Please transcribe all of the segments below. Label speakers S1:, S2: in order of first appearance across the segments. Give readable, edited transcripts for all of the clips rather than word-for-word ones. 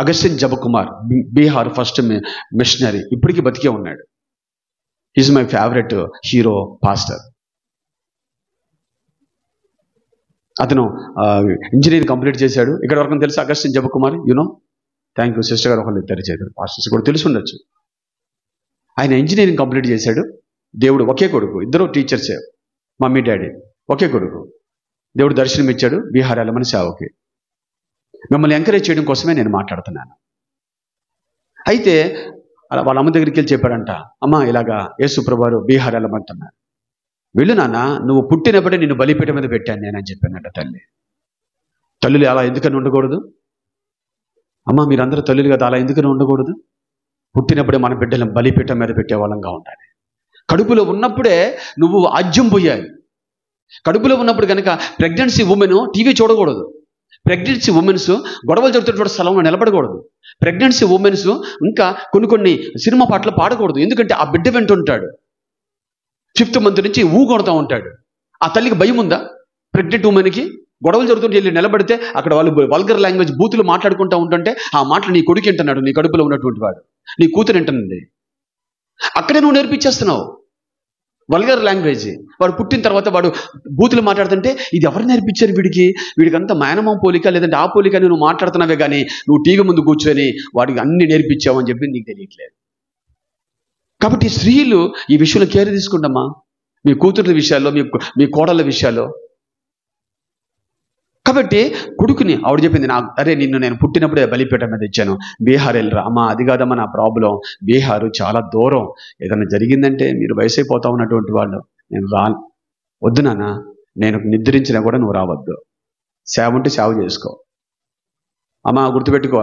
S1: Augustine జబకుమార్, Bihar first machinery, ఇప్పటికీ బతికే ఉన్నాడు. Is my favourite hero pastor. అతను ఇంజనీరింగ్ కంప్లీట్ చేశాడు. ఇక్కడ వరకు తెలుసు అగస్టిన్ జబకుమార్, థ్యాంక్ యూ సిస్టర్ గారు, ఒకళ్ళు ఇద్దరు చేశారు, పాస్టర్స్ కూడా తెలిసి ఉండొచ్చు. ఆయన ఇంజనీరింగ్ కంప్లీట్ చేశాడు. దేవుడు ఒకే కొడుకు, ఇద్దరు టీచర్సే, మమ్మీ డాడీ, ఒకే కొడుకు. దేవుడు దర్శనం ఇచ్చాడు. బీహార్ వెళ్ళమని సేవకి. మిమ్మల్ని ఎంకరేజ్ చేయడం కోసమే నేను మాట్లాడుతున్నాను. అయితే వాళ్ళ అమ్మ దగ్గరికి వెళ్ళి చెప్పాడంట, అమ్మ ఇలాగా యేసు ప్రభువారు బీహార్ వెళ్ళమంటున్నారు. వెళ్ళు నాన్న, నువ్వు పుట్టినప్పుడే నిన్ను బలిపీఠం మీద పెట్టాను నేనని చెప్పానంట తల్లి. తల్లులు అలా ఎందుకని ఉండకూడదు? అమ్మ మీరందరూ తల్లులు కదా, అలా ఎందుకని ఉండకూడదు? పుట్టినప్పుడే మన బిడ్డలను బలిపీఠం మీద పెట్టేవాళ్ళంగా ఉండాలి. కడుపులో ఉన్నప్పుడే నువ్వు ఆజ్యం పోయాలి. కడుపులో ఉన్నప్పుడు కనుక ప్రెగ్నెన్సీ ఉమెన్ టీవీ చూడకూడదు. ప్రెగ్నెన్సీ ఉమెన్స్ గొడవలు జరుగుతున్న స్థలంలో నిలబడకూడదు. ప్రెగ్నెన్సీ ఉమెన్స్ ఇంకా కొన్ని సినిమా పాటలు పాడకూడదు. ఎందుకంటే ఆ బిడ్డ వింటుంటాడు. 5th మంత్ నుంచి కొడుతూ ఉంటాడు. ఆ తల్లికి భయం ఉందా? ప్రెగ్నెంట్ ఉమెన్కి గొడవలు జరుగుతుంటే వెళ్ళి నిలబడితే అక్కడ వాళ్ళు వల్గర్ లాంగ్వేజ్ బూతులు మాట్లాడుకుంటూ ఉంటుంటే ఆ మాటలు నీ కొడుకు వింటున్నాడు, నీ కడుపులో ఉన్నటువంటి వాడు, నీ కూతురు వింటుంది. అక్కడే నువ్వు నేర్పించేస్తున్నావు వల్గర్ లాంగ్వేజ్. వాడు పుట్టిన తర్వాత వాడు బూతులు మాట్లాడుతుంటే ఇది ఎవరు నేర్పించారు వీడికి అంతా మేనమామ పోలిక లేదంటే ఆ పోలిక నువ్వు మాట్లాడుతున్నావే కానీ నువ్వు టీవీ ముందు కూర్చొని వాడికి అన్ని నేర్పించావు అని చెప్పి నీకు తెలియట్లేదు. కాబట్టి స్త్రీలు ఈ విషయంలో కేర్ తీసుకుంటామా? మీ కూతుర్ల విషయాల్లో, మీ కోడళ్ళ విషయాల్లో. కాబట్టి కొడుకుని ఆవిడ చెప్పింది, అరే నిన్ను నేను పుట్టినప్పుడే బలిపీఠం మీద ఇచ్చాను, బీహార్ వెళ్ళరా. అమ్మా అది కాదమ్మా నా ప్రాబ్లం, బీహారు చాలా దూరం, ఏదైనా జరిగిందంటే మీరు వయసు అయిపోతా ఉన్నటువంటి వాళ్ళు, నేను వద్దు నాన్న, నేను నిద్రించినా కూడా నువ్వు రావద్దు, సేవ ఉంటే సేవ చేసుకో. అమ్మా గుర్తుపెట్టుకో,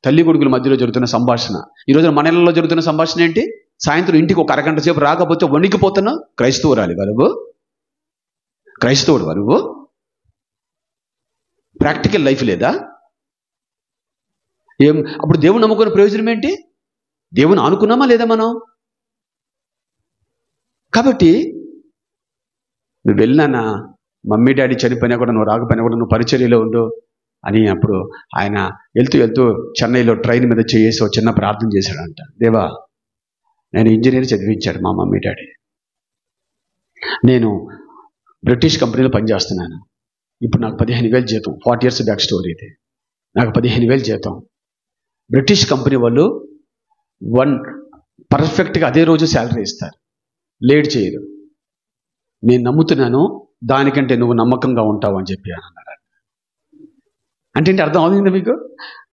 S1: తల్లి కొడుకుల మధ్యలో జరుగుతున్న సంభాషణ, ఈరోజు మన ఇళ్లలో జరుగుతున్న సంభాషణ ఏంటి? సాయంత్రం ఇంటికి ఒక అరగంట సేపు రాకపోతే వణికిపోతున్నావు. క్రైస్తవురాలి వరువు, క్రైస్తవుడు వరువు. ప్రాక్టికల్ లైఫ్ లేదా? అప్పుడు దేవుని నమ్ముకునే ప్రయోజనం ఏంటి? దేవుని ఆనుకున్నామా లేదా మనం? కాబట్టి నువ్వు వెళ్ళినా మమ్మీ డాడీ చనిపోయినా కూడా నువ్వు రాకపోయినా కూడా నువ్వు పరిచర్యలో ఉండు అని. అప్పుడు ఆయన వెళ్తూ చెన్నైలో ట్రైన్ మీద చేసి చిన్న ప్రార్థన చేశాడంట. దేవా, నేను ఇంజనీర్ చదివించాడు మా మమ్మీ డాడీ, నేను బ్రిటిష్ కంపెనీలో పనిచేస్తున్నాను, ఇప్పుడు నాకు 15,000 జీతం. 40 years బ్యాక్ స్టోరీ ఇది. నాకు 15,000 జీతం. బ్రిటిష్ కంపెనీ వాళ్ళు పర్ఫెక్ట్గా అదే రోజు శాలరీ ఇస్తారు, లేట్ చేయరు. నేను నమ్ముతున్నాను, దానికంటే నువ్వు నమ్మకంగా ఉంటావు అని చెప్పి అన్నారు. అంటే అర్థం అవుతుంది మీకు?